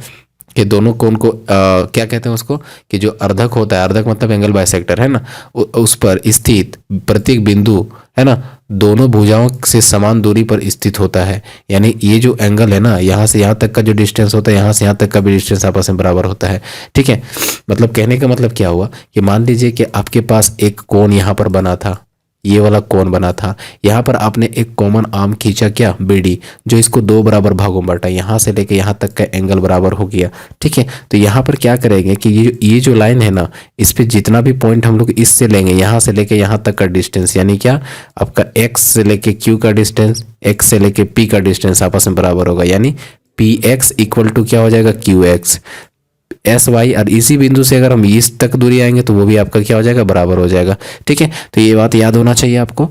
कि दोनों कोण को क्या कहते हैं उसको, कि जो अर्धक होता है, अर्धक मतलब एंगल बाइसेक्टर है ना, उस पर स्थित प्रत्येक बिंदु है ना दोनों भुजाओं से समान दूरी पर स्थित होता है। यानी ये जो एंगल है ना, यहाँ से यहाँ तक का जो डिस्टेंस होता है, यहाँ से यहाँ तक का भी डिस्टेंस आपस में बराबर होता है। ठीक है, मतलब कहने का मतलब क्या हुआ कि मान लीजिए कि आपके पास एक कोण यहाँ पर बना था, ये वाला कोण बना था, यहाँ पर आपने एक कॉमन आर्म खींचा क्या, BD, जो इसको दो बराबर भागों में बांटा, यहाँ से लेके यहाँ तक का एंगल बराबर हो गया। ठीक है, तो यहाँ पर क्या करेंगे कि ये जो लाइन है ना, इस पे जितना भी पॉइंट हम लोग इससे लेंगे, यहाँ से लेके यहाँ तक का डिस्टेंस, यानी क्या आपका X से लेके Q का डिस्टेंस, X से लेके P का डिस्टेंस आपस में बराबर होगा। यानी PX इक्वल टू क्या हो जाएगा, QX। SY, और इसी बिंदु से अगर हम इस तक दूरी आएंगे तो वो भी आपका क्या हो जाएगा, बराबर हो जाएगा। ठीक है, तो ये बात याद होना चाहिए आपको।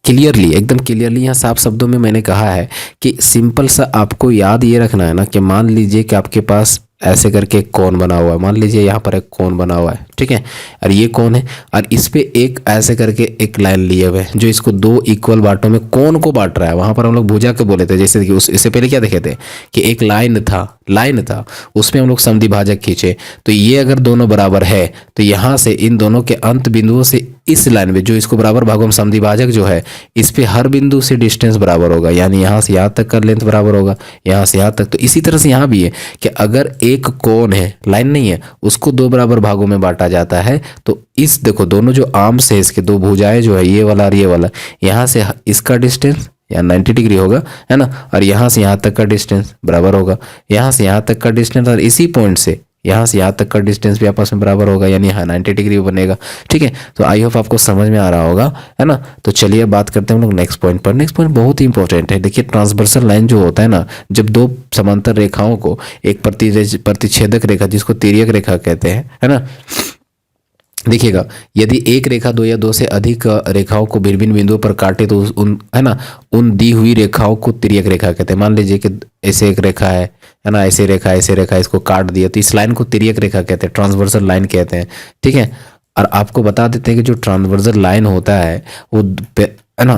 क्लियरली, एकदम क्लियरली यहाँ साफ शब्दों में मैंने कहा है कि सिंपल सा आपको याद ये रखना है ना कि मान लीजिए कि आपके पास ऐसे करके एक कोण बना हुआ है, मान लीजिए यहाँ पर एक कोण बना हुआ है। ठीक है, और ये कोण है और इस पे एक ऐसे करके एक लाइन लिए हुए जो इसको दो इक्वल बांटों में कोण को बांट रहा है। वहां पर हम लोग भुजा के बोले थे, जैसे कि इससे पहले क्या देखे थे कि एक लाइन था उसमें हम लोग समद्विभाजक खींचे, तो ये अगर दोनों बराबर है तो यहाँ से इन दोनों के अंत बिंदुओं से इस लाइन में जो इसको बराबर भागों में समद्विभाजक जो है, इस पे हर बिंदु से डिस्टेंस बराबर होगा, यानी यहाँ से यहाँ तक का लेंथ बराबर होगा, यहाँ से यहाँ तक। तो इसी तरह से यहाँ भी है कि अगर एक कोण है, लाइन नहीं है, उसको दो बराबर भागों में बांटा जाता है, तो इस देखो दोनों जो आर्म्स है, इसके दो भुजाएं जो है, ये वाला और ये वाला, यहाँ से इसका डिस्टेंस या 90 डिग्री होगा, है ना, और यहाँ से यहाँ तक का डिस्टेंस बराबर होगा, यहाँ से यहाँ तक का डिस्टेंस, और इसी पॉइंट से यहाँ से यहाँ तक का डिस्टेंस भी आपस में बराबर होगा, यानी यहाँ 90 डिग्री बनेगा। ठीक है, तो आई होप आपको समझ में आ रहा होगा, है ना। तो चलिए अब बात करते हैं हम लोग नेक्स्ट पॉइंट पर। नेक्स्ट पॉइंट बहुत ही इंपॉर्टेंट है। देखिए ट्रांसवर्सल लाइन जो होता है ना, जब दो समांतर रेखाओं को एक प्रतिच्छेदक रेखा जिसको तिर्यक रेखा कहते हैं, है ना, देखिएगा यदि एक रेखा दो या दो से अधिक रेखाओं को भिन्न भिन्न बिंदुओं पर काटे तो उन, है ना, उन दी हुई रेखाओं को तिर्यक रेखा कहते हैं। मान लीजिए कि ऐसे एक रेखा है ना, ऐसे रेखा इसको काट दिया तो इस लाइन को तिर्यक रेखा कहते हैं, ट्रांसवर्सल लाइन कहते हैं। ठीक है, और आपको बता देते हैं कि जो ट्रांसवर्सल लाइन होता है वो, है ना,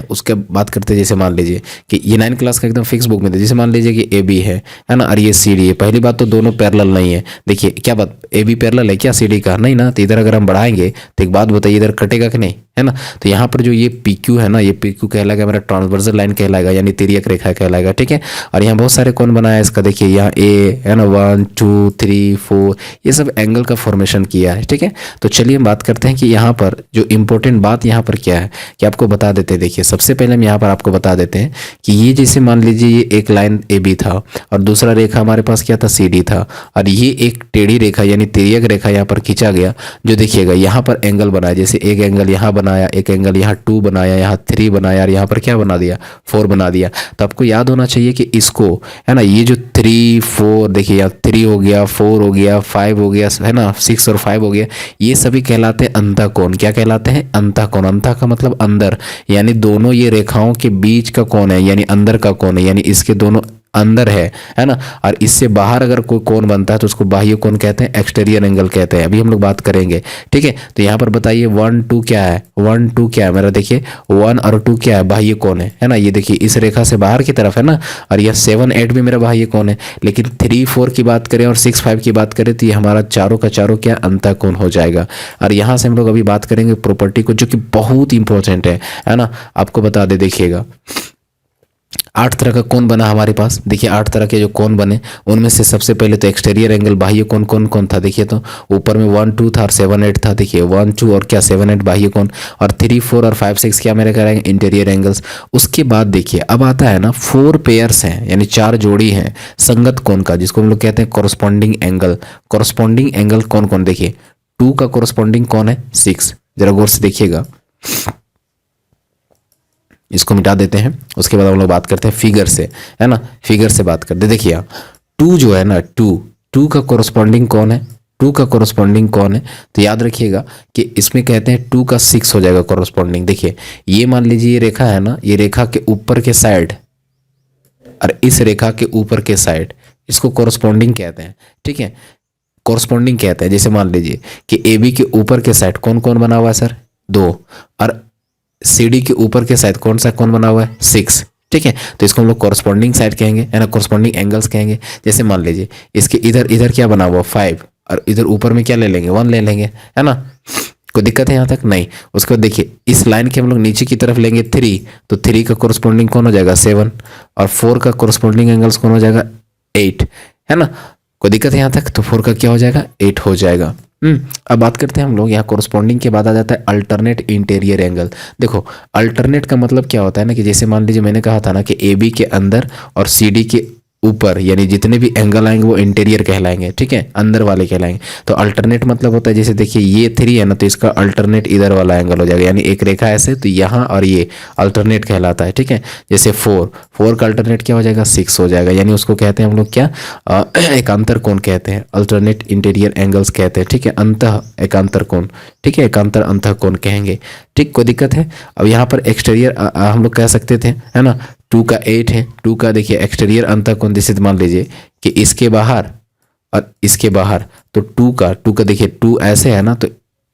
उसके बात करते हैं। जैसे मान लीजिए कि ये 9 क्लास का एकदम फिक्स बुक में था। जैसे मान लीजिए कि ए बी है ना, और ये सी डी है। पहली बात तो दोनों पैरेलल नहीं है। देखिए क्या बात, ए बी पैरेलल है क्या सी डी का? नहीं ना। तो इधर अगर हम बढ़ाएंगे तो एक बात बताइए, इधर कटेगा कि नहीं, है ना। तो यहाँ पर जो ये पी क्यू है ना, ये पी क्यू कहलाएगा हमारा ट्रांसवर्सल लाइन कहलाएगा, यानी तिर्यक रेखा कहलाएगा। ठीक है, और यहाँ बहुत सारे कौन बनाया है इसका, देखिए यहाँ ए है ना, 1 2 3 4 ये सब एंगल का फॉर्मेशन किया है। ठीक है, तो चलिए हम बात करते हैं कि यहाँ पर जो इंपॉर्टेंट बात यहाँ पर क्या है कि आपको बता देते हैं। देखिए सबसे पहले हम यहाँ पर आपको बता देते हैं कि ये जैसे मान लीजिए ये एक लाइन ए बी था और दूसरा रेखा हमारे पास क्या था, सी डी था, और ये एक टेढ़ी रेखा यानी तिर्यक रेखा यहाँ पर खींचा गया। जो देखिएगा यहाँ पर एंगल बनाया, जैसे एक एंगल यहाँ बनाया, एक एंगल यहाँ 2 बनाया, यहाँ 3 बनाया, और यहाँ पर क्या बना दिया, 4 बना दिया। तो आपको याद होना चाहिए कि इसको, है ना, ये जो 3 4 देखिए यहाँ 3 हो गया, 4 हो गया, 5 हो गया, है ना, 6 और 5 हो गया, ये सभी कहलाते हैं अंतःकोण। क्या कहलाते हैं, अंतःकोण। अंतः का मतलब अंदर, यानी दोनों ये रेखाओं के बीच का कोण है, यानी अंदर का कोण है, यानी इसके दोनों अंदर है ना। और इससे बाहर अगर कोई कोण बनता है तो उसको बाह्य कोण कहते हैं, एक्सटीरियर एंगल कहते हैं। अभी हम लोग बात करेंगे। ठीक है, तो यहाँ पर बताइए 1 2 क्या है, 1 2 क्या है मेरा, देखिए 1 और 2 क्या है, बाह्य कोण है ना। ये देखिए इस रेखा से बाहर की तरफ है ना, और यह 7 8 भी मेरा बाह्य कोण है। लेकिन 3 4 की बात करें और 6 5 की बात करें तो ये हमारा चारों का चारों क्या, अंतःकोण हो जाएगा। और यहाँ से हम लोग अभी बात करेंगे प्रॉपर्टी को, जो कि बहुत इंपॉर्टेंट है ना। आपको बता दे, देखिएगा 8 तरह का कोण बना हमारे पास। देखिए 8 तरह के जो कोण बने उनमें से सबसे पहले तो एक्सटीरियर एंगल, बाह्य कोण कौन कौन था, देखिए तो ऊपर में 1 2 था और 7 8 था। देखिए 1 2 और क्या 7 8 बाह्य कोण, और 3 4 और 5 6 क्या मेरे कह इंटीरियर एंगल्स। उसके बाद देखिए अब आता है ना 4 पेयर्स हैं, यानी 4 जोड़ी हैं संगत कोण का, जिसको हम लोग कहते हैं कोरस्पॉन्डिंग एंगल। कोरस्पॉन्डिंग एंगल कौन कौन, देखिए 2 का कोरस्पॉन्डिंग कौन है, 6। जरा गौर से देखिएगा, इसको मिटा देते हैं। उसके बाद हम लोग बात करते हैं फिगर से, है ना, फिगर से बात करते हैं। देखिए 2 जो है ना, 2 का कोरस्पॉन्डिंग कौन है, 2 का कोरस्पॉन्डिंग कौन है, तो याद रखिएगा कि इसमें कहते हैं 2 का 6 हो जाएगा कोरस्पॉन्डिंग। देखिए ये मान लीजिए ये रेखा है ना, ये रेखा के ऊपर के साइड और इस रेखा के ऊपर के साइड, इसको कोरस्पॉन्डिंग कहते हैं। ठीक है, कोरस्पॉन्डिंग कहते हैं। जैसे मान लीजिए कि ए बी के ऊपर के साइड कौन कौन बना हुआ है सर, 2, और सी डी के ऊपर के साइड कौन सा कौन बना हुआ है, 6। ठीक है, तो इसको हम लोग कोरस्पॉन्डिंग साइड कहेंगे, है ना, कोरस्पॉन्डिंग एंगल्स कहेंगे। जैसे मान लीजिए इसके इधर इधर क्या बना हुआ, 5, और इधर ऊपर में क्या ले लेंगे, 1 ले लेंगे, है ना। कोई दिक्कत है यहाँ तक, नहीं। उसके बाद देखिए इस लाइन के हम लोग नीचे की तरफ लेंगे 3, तो 3 का कोरस्पॉन्डिंग कौन हो जाएगा, 7, और 4 का कोरस्पॉन्डिंग एंगल्स कौन हो जाएगा, 8, है ना। कोई दिक्कत है यहाँ तक, तो 4 का क्या हो जाएगा, 8 हो जाएगा। अब बात करते हैं हम लोग, यहाँ कोरस्पॉन्डिंग के बाद आ जाता है अल्टरनेट इंटीरियर एंगल। देखो अल्टरनेट का मतलब क्या होता है ना, कि जैसे मान लीजिए मैंने कहा था ना कि ए बी के अंदर और सी डी के ऊपर, यानी जितने भी एंगल आएंगे वो इंटीरियर कहलाएंगे। ठीक है, अंदर वाले कहलाएंगे। तो अल्टरनेट मतलब होता है, जैसे देखिए ये 3 है ना, तो इसका अल्टरनेट इधर वाला एंगल हो जाएगा, यानी एक रेखा ऐसे तो यहाँ और ये अल्टरनेट कहलाता है। ठीक है, जैसे 4 का अल्टरनेट क्या हो जाएगा, 6 हो जाएगा, यानी उसको कहते हैं हम लोग क्या, एकांतर कोण कहते हैं, अल्टरनेट इंटीरियर एंगल्स कहते हैं। ठीक है, अंतः एकांतर कोण, ठीक है, एकांतर अंतः कोण कहेंगे। ठीक, कोई दिक्कत है। अब यहाँ पर एक्सटीरियर हम लोग कह सकते थे, है ना, 2 का 8 है, 2 का देखिए एक्सटीरियर अंतःकोण, जैसे मान लीजिए कि इसके बाहर और इसके बाहर, तो 2 का देखिए 2 ऐसे है ना, तो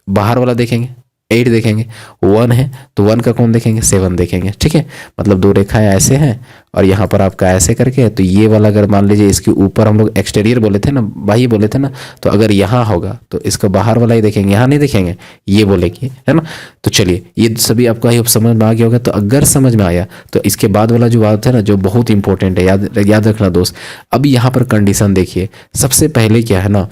बाहर वाला देखेंगे 8 देखेंगे, 1 है तो 1 का कौन देखेंगे, 7 देखेंगे। ठीक है, मतलब 2 रेखाएं ऐसे हैं और यहाँ पर आपका ऐसे करके, तो ये वाला अगर मान लीजिए इसके ऊपर हम लोग एक्सटीरियर बोले थे ना, बाह्य बोले थे ना, तो अगर यहाँ होगा तो इसका बाहर वाला ही देखेंगे, यहाँ नहीं देखेंगे, ये बोलेंगे, है ना। तो चलिए ये सभी आपको आई होप समझ में आ गया होगा। तो अगर समझ में आया तो इसके बाद वाला जो बात है ना, जो बहुत इंपॉर्टेंट है, याद रखना दोस्त। अब यहाँ पर कंडीशन देखिए, सबसे पहले क्या है ना,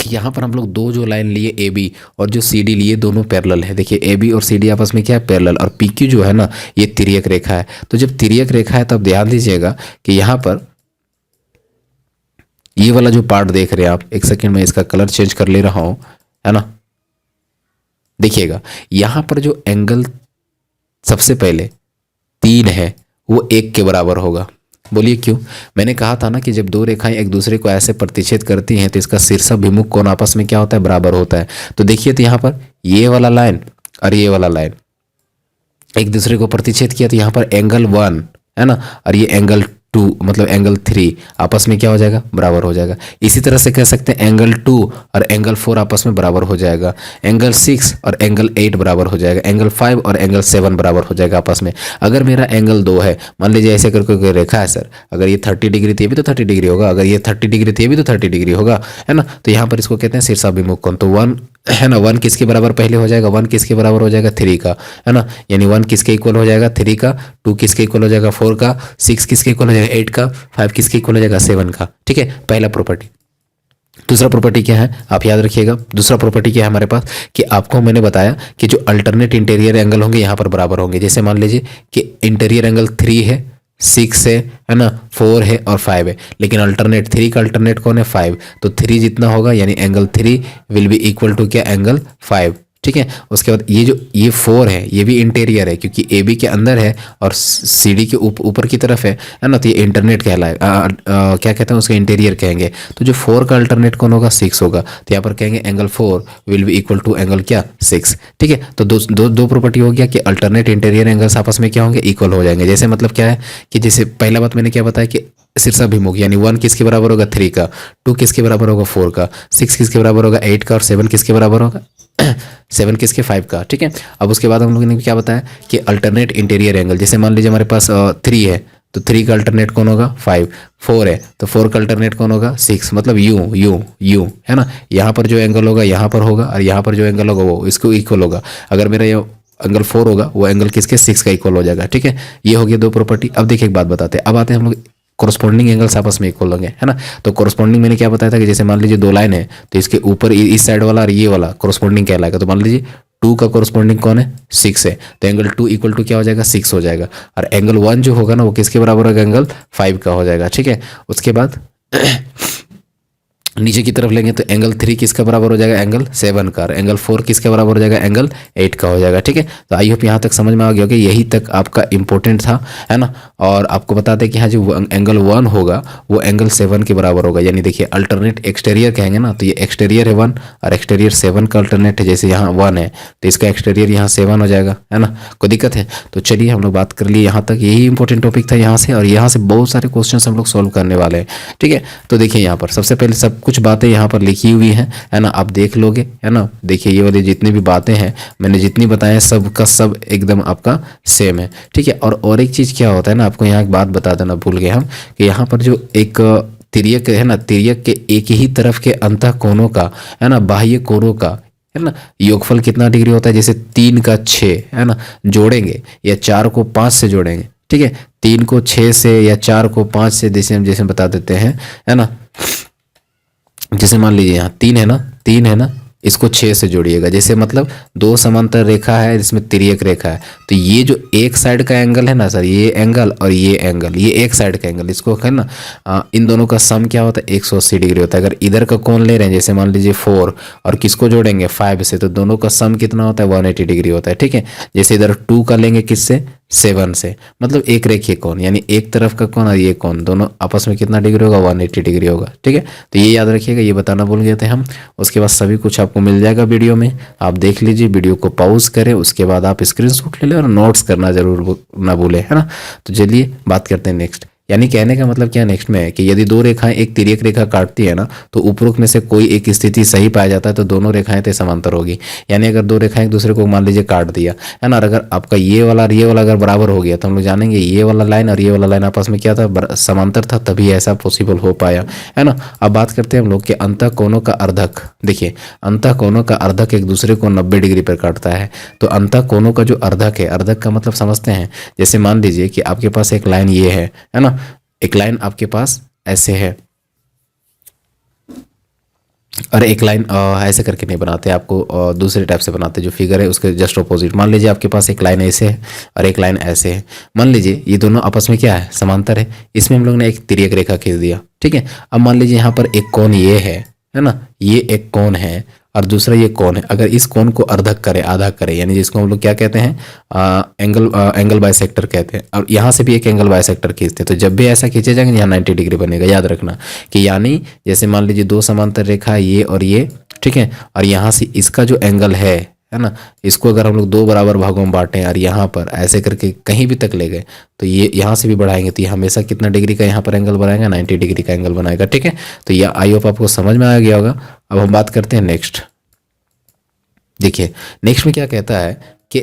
कि यहाँ पर हम लोग 2 जो लाइन लिए ए बी और जो सी डी लिए, दोनों पैरेलल है। देखिए ए बी और सी डी आपस में क्या है, पैरेलल, और पी क्यू जो है ना, ये तिर्यक रेखा है। तो जब तिर्यक रेखा है तब ध्यान दीजिएगा कि यहाँ पर ये वाला जो पार्ट देख रहे हैं आप, एक सेकेंड में इसका कलर चेंज कर ले रहा हूं, है ना। देखिएगा यहां पर जो एंगल सबसे पहले 3 है वो 1 के बराबर होगा। बोलिए क्यों? मैंने कहा था ना कि जब दो रेखाएं एक दूसरे को ऐसे प्रतिच्छेद करती हैं तो इसका शीर्षाभिमुख कोण आपस में क्या होता है? बराबर होता है। तो देखिए तो यहाँ पर ये वाला लाइन और ये वाला लाइन एक दूसरे को प्रतिच्छेद किया तो यहाँ पर एंगल 1 है ना, और ये एंगल 2 मतलब एंगल 3 आपस में क्या हो जाएगा? बराबर हो जाएगा। इसी तरह से कह सकते हैं एंगल 2 और एंगल 4 आपस में बराबर हो जाएगा, एंगल 6 और एंगल 8 बराबर हो जाएगा, एंगल 5 और एंगल 7 बराबर हो जाएगा आपस में। अगर मेरा एंगल 2 है, मान लीजिए ऐसे करके कोई रेखा है सर, अगर ये 30 डिग्री थी ये भी तो 30 डिग्री होगा, अगर ये 30 डिग्री थी ये भी तो 30 डिग्री होगा, है ना। तो यहाँ पर इसको कहते हैं शीर्षाभिमुख कोण। तो 1 है ना, 1 किसके बराबर पहले हो जाएगा? 1 किसके बराबर हो जाएगा? 3 का, है ना। यानी 1 किसके इक्वल हो जाएगा? 3 का, 2 किसके इक्वल हो जाएगा? 4 का, 6 किसके इक्वल हो जाएगा? 8 का, 5 किसके इक्वल हो जाएगा? 7 का। ठीक है, पहला प्रॉपर्टी। दूसरा प्रॉपर्टी क्या है आप याद रखिएगा। दूसरा प्रॉपर्टी क्या है हमारे पास कि आपको मैंने बताया कि जो अल्टरनेट इंटीरियर एंगल होंगे यहाँ पर बराबर होंगे। जैसे मान लीजिए कि इंटीरियर एंगल 3 है, 6 है ना, 4 है और 5 है, लेकिन अल्टरनेट 3 का अल्टरनेट कौन है? 5। तो 3 जितना होगा यानी angle 3 will be equal to क्या? एंगल 5। ठीक है, उसके बाद ये 4 है, ये भी इंटीरियर है क्योंकि ए बी के अंदर है और सी डी के ऊपर की तरफ है ना। तो ये इंटरनेट कहलाएगा, क्या कहते हैं उसके? इंटीरियर कहेंगे। तो जो 4 का अल्टरनेट कौन होगा? 6 होगा। तो यहाँ पर कहेंगे angle 4 will be equal to angle क्या? 6। ठीक है, तो दो प्रॉपर्टी हो गया कि अल्टरनेट इंटीरियर एंगल्स आपस में क्या होंगे? इक्वल हो जाएंगे। जैसे मतलब क्या है कि जैसे पहला बात मैंने क्या बताया कि शीर्षाभिमुख यानी 1 किसके बराबर होगा? 3 का, 2 किसके बराबर होगा? 4 का, 6 किसके बराबर होगा? 8 का, और 7 किसके बराबर होगा? 7 किसके? 5 का। ठीक है, अब उसके बाद हम लोगों ने क्या बताया कि अल्टरनेट इंटीरियर एंगल, जैसे मान लीजिए हमारे पास 3 है तो 3 का अल्टरनेट कौन होगा? 5। 4 है तो 4 का अल्टरनेट कौन होगा? 6। मतलब यू है ना, यहाँ पर जो एंगल होगा यहाँ पर होगा और यहाँ पर जो एंगल होगा वो इसको इक्वल होगा। अगर मेरा ये एंगल 4 होगा वो एंगल किसके? 6 का इक्वल हो जाएगा। ठीक है, ये हो गया दो प्रॉपर्टी। अब देखिए एक बात बताते हैं, अब आते हैं हम लोग कोरस्पॉन्डिंग एंगल्स आपस में इक्वल होंगे, है ना। तो कोरस्पॉन्डिंग मैंने क्या बताया था कि जैसे मान लीजिए 2 लाइन है तो इसके ऊपर इस साइड वाला और ये वाला कोरस्पॉन्डिंग कहलाएगा। तो मान लीजिए 2 का कोरस्पॉन्डिंग कौन है? 6 है, तो एंगल 2 इक्वल टू क्या हो जाएगा? 6 हो जाएगा। और एंगल 1 जो होगा ना वो किसके बराबर होगा? एंगल 5 का हो जाएगा। ठीक है, उसके बाद नीचे की तरफ लेंगे तो एंगल 3 किसका बराबर हो जाएगा? एंगल 7 का, और एंगल 4 किसके बराबर हो जाएगा? एंगल 8 का हो जाएगा। ठीक है, तो आई होप यहाँ तक समझ में आ गया होगा, यही तक आपका इंपॉर्टेंट था, है ना। और आपको बता दें कि हाँ जो एंगल 1 होगा वो एंगल 7 के बराबर होगा। यानी देखिए अल्टरनेट एक्सटीरियर कहेंगे ना, तो ये एक्सटीरियर है 1 और एक्सटीरियर 7 का अल्टरनेट है। जैसे यहाँ 1 है तो इसका एक्सटीरियर यहाँ 7 हो जाएगा, है ना। कोई दिक्कत है? तो चलिए हम लोग बात कर लिए यहाँ तक, यही इंपॉर्टेंट टॉपिक था यहाँ से, और यहाँ से बहुत सारे क्वेश्चन हम लोग सॉल्व करने वाले हैं। ठीक है, तो देखिए यहाँ पर सबसे पहले सब कुछ बातें यहाँ पर लिखी हुई हैं, है ना, आप देख लोगे, है ना। देखिए ये वाली जितनी भी बातें हैं मैंने जितनी बताया सब का सब एकदम आपका सेम है। ठीक है, और एक चीज़ क्या होता है ना, आपको यहाँ एक बात बता देना भूल गए हम कि यहाँ पर जो एक तिर्यक है ना, तिर्यक के एक ही तरफ के अंतः कोणों का, है ना, बाह्य कोणों का, है ना, योगफल कितना डिग्री होता है? जैसे 3 का 6, है ना, जोड़ेंगे या 4 को 5 से जोड़ेंगे। ठीक है, 3 को 6 से या 4 को 5 से जैसे हम बता देते हैं, है ना। जैसे मान लीजिए यहाँ 3 है ना, 3 है ना, इसको 6 से जोड़िएगा। जैसे मतलब 2 समांतर रेखा है जिसमें तिर्यक रेखा है, तो ये जो एक साइड का एंगल है ना सर, ये एंगल और ये एंगल, ये एक साइड का एंगल, इसको है ना इन दोनों का सम क्या होता है? 180 डिग्री होता है। अगर इधर का कोण ले रहे हैं, जैसे मान लीजिए 4 और किसको जोड़ेंगे? 5 से, तो दोनों का सम कितना होता है? 180 डिग्री होता है। ठीक है, जैसे इधर 2 का लेंगे किससे? 7 से, मतलब एक रेखीय कोण, यानी एक तरफ का कोण और ये कोण दोनों आपस में कितना डिग्री होगा? 180 डिग्री होगा। ठीक है, तो ये याद रखिएगा, ये बताना भूल गए थे हम। उसके बाद सभी कुछ आपको मिल जाएगा वीडियो में, आप देख लीजिए, वीडियो को पॉज करें, उसके बाद आप स्क्रीनशॉट ले लें और नोट्स करना जरूर ना भूलें, है ना। तो चलिए बात करते हैं नेक्स्ट। यानी कहने का मतलब क्या नेक्स्ट में है कि यदि 2 रेखाएं एक तिर्यक रेखा काटती है ना, तो उपरोक्त में से कोई एक स्थिति सही पाया जाता है तो दोनों रेखाएं तो समांतर होगी। यानी अगर 2 रेखाएं एक दूसरे को मान लीजिए काट दिया, है ना, और अगर आपका ये वाला और ये वाला अगर बराबर हो गया तो हम लोग जानेंगे ये वाला लाइन और ये वाला लाइन आपस में क्या था? समांतर था, तभी ऐसा पॉसिबल हो पाया, है ना। अब बात करते हैं हम लोग कि अंतः कोणों का अर्धक। देखिए अंतः कोणों का अर्धक एक दूसरे को 90 डिग्री पर काटता है। तो अंतः कोणों का जो अर्धक है, अर्धक का मतलब समझते हैं, जैसे मान लीजिए कि आपके पास एक लाइन ये है ना, एक लाइन आपके पास ऐसे है, और एक लाइन ऐसे करके नहीं बनाते, आपको दूसरे टाइप से बनाते, जो फिगर है उसके जस्ट अपोजिट। मान लीजिए आपके पास एक लाइन ऐसे है और एक लाइन ऐसे है। मान लीजिए ये दोनों आपस में क्या है, समांतर है। इसमें हम लोग ने एक तिर्यक रेखा खींच दिया, ठीक है। अब मान लीजिए यहाँ पर एक कोण ये है ना, ये एक कोण है और दूसरा ये कोण है। अगर इस कोण को अर्धक करे, आधा करे, यानी जिसको हम लोग क्या कहते हैं, एंगल बाइसेक्टर कहते हैं। और यहाँ से भी एक एंगल बाइसेक्टर खींचते हैं। तो जब भी ऐसा खींचे जाएंगे यहाँ 90 डिग्री बनेगा, याद रखना। कि यानी जैसे मान लीजिए दो समांतर रेखा है, ये और ये, ठीक है। और यहाँ से इसका जो एंगल है ना, इसको अगर हम लोग दो बराबर भागों में बांटें और यहाँ पर ऐसे करके कहीं भी तक ले गए, तो ये यहाँ से भी बढ़ाएंगे तो ये हमेशा कितना डिग्री का यहाँ पर एंगल बनाएगा, 90 डिग्री का एंगल बनाएगा, ठीक है। तो ये आई होप आपको समझ में आ गया होगा। अब हम बात करते हैं नेक्स्ट। देखिए नेक्स्ट में क्या कहता है कि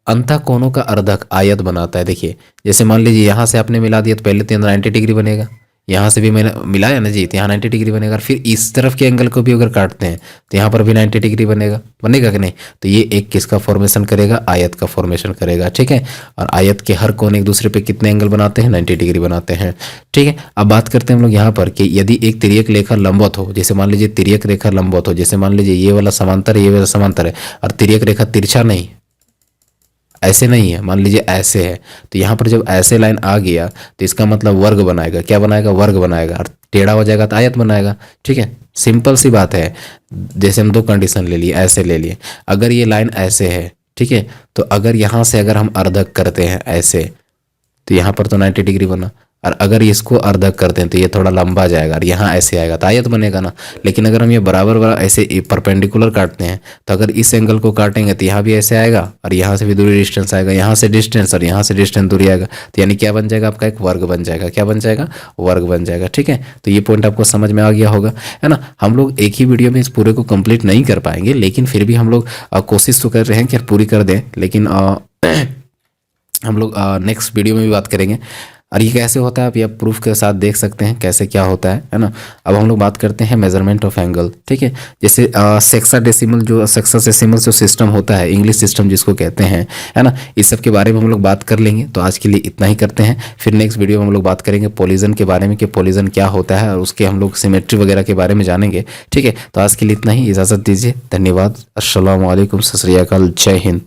अंतः कोणों का अर्धक आयत बनाता है। देखिए जैसे मान लीजिए यहाँ से आपने मिला दिया तो पहले तो 90 डिग्री बनेगा, यहाँ से भी मैंने मिलाया ना जी, तो यहाँ 90 डिग्री बनेगा। और फिर इस तरफ के एंगल को भी अगर काटते हैं तो यहाँ पर भी 90 डिग्री बनेगा कि नहीं। तो ये एक किसका फॉर्मेशन करेगा, आयत का फॉर्मेशन करेगा, ठीक है। और आयत के हर कोण एक दूसरे पे कितने एंगल बनाते हैं, 90 डिग्री बनाते हैं, ठीक है। अब बात करते हैं हम लोग यहाँ पर कि यदि एक तिर्यक रेखा लंबवत हो, जैसे मान लीजिए तिर्यक रेखा लंबवत हो, जैसे मान लीजिए ये वाला समांतर है, ये वाला समांतर है, और तिर्यक रेखा तिरछा नहीं, ऐसे नहीं है, मान लीजिए ऐसे है, तो यहाँ पर जब ऐसे लाइन आ गया तो इसका मतलब वर्ग बनाएगा। क्या बनाएगा, वर्ग बनाएगा। और टेढ़ा हो जाएगा तो आयत बनाएगा, ठीक है। सिंपल सी बात है। जैसे हम दो कंडीशन ले लिए, ऐसे ले लिए, अगर ये लाइन ऐसे है, ठीक है, तो अगर यहाँ से अगर हम अर्धक करते हैं ऐसे, तो यहाँ पर तो 90 डिग्री बना। और अगर इसको अर्धक करते हैं तो ये थोड़ा लंबा जाएगा और यहाँ ऐसे आएगा तो आयत बनेगा ना। लेकिन अगर हम ये बराबर ऐसे परपेंडिकुलर काटते हैं तो अगर इस एंगल को काटेंगे तो यहाँ भी ऐसे आएगा और यहाँ से भी दूरी डिस्टेंस आएगा, यहाँ से डिस्टेंस और यहाँ से डिस्टेंस दूरी आएगा। तो यानी क्या बन जाएगा, आपका एक वर्ग बन जाएगा। क्या बन जाएगा, वर्ग बन जाएगा, ठीक है। तो ये पॉइंट आपको समझ में आ गया होगा, है ना। हम लोग एक ही वीडियो में इस पूरे को कंप्लीट नहीं कर पाएंगे, लेकिन फिर भी हम लोग कोशिश तो कर रहे हैं कि पूरी कर दें। लेकिन हम लोग नेक्स्ट वीडियो में भी बात करेंगे। और ये कैसे होता है आप ये प्रूफ के साथ देख सकते हैं कैसे क्या होता है ना। अब हम लोग बात करते हैं मेजरमेंट ऑफ एंगल, ठीक है। जैसे सेक्साडेसिमल जो सेक्साडेसिमल जो सिस्टम होता है, इंग्लिश सिस्टम जिसको कहते हैं, है ना, इस सब के बारे में हम लोग बात कर लेंगे। तो आज के लिए इतना ही करते हैं। फिर नेक्स्ट वीडियो में हम लोग बात करेंगे पॉलीजन के बारे में कि पॉलीजन क्या होता है और उसके हम लोग सिमेट्री वगैरह के बारे में जानेंगे, ठीक है। तो आज के लिए इतना ही, इजाज़त दीजिए, धन्यवाद, अस्सलाम वालेकुम, सत श्री अकाल, जय हिंद।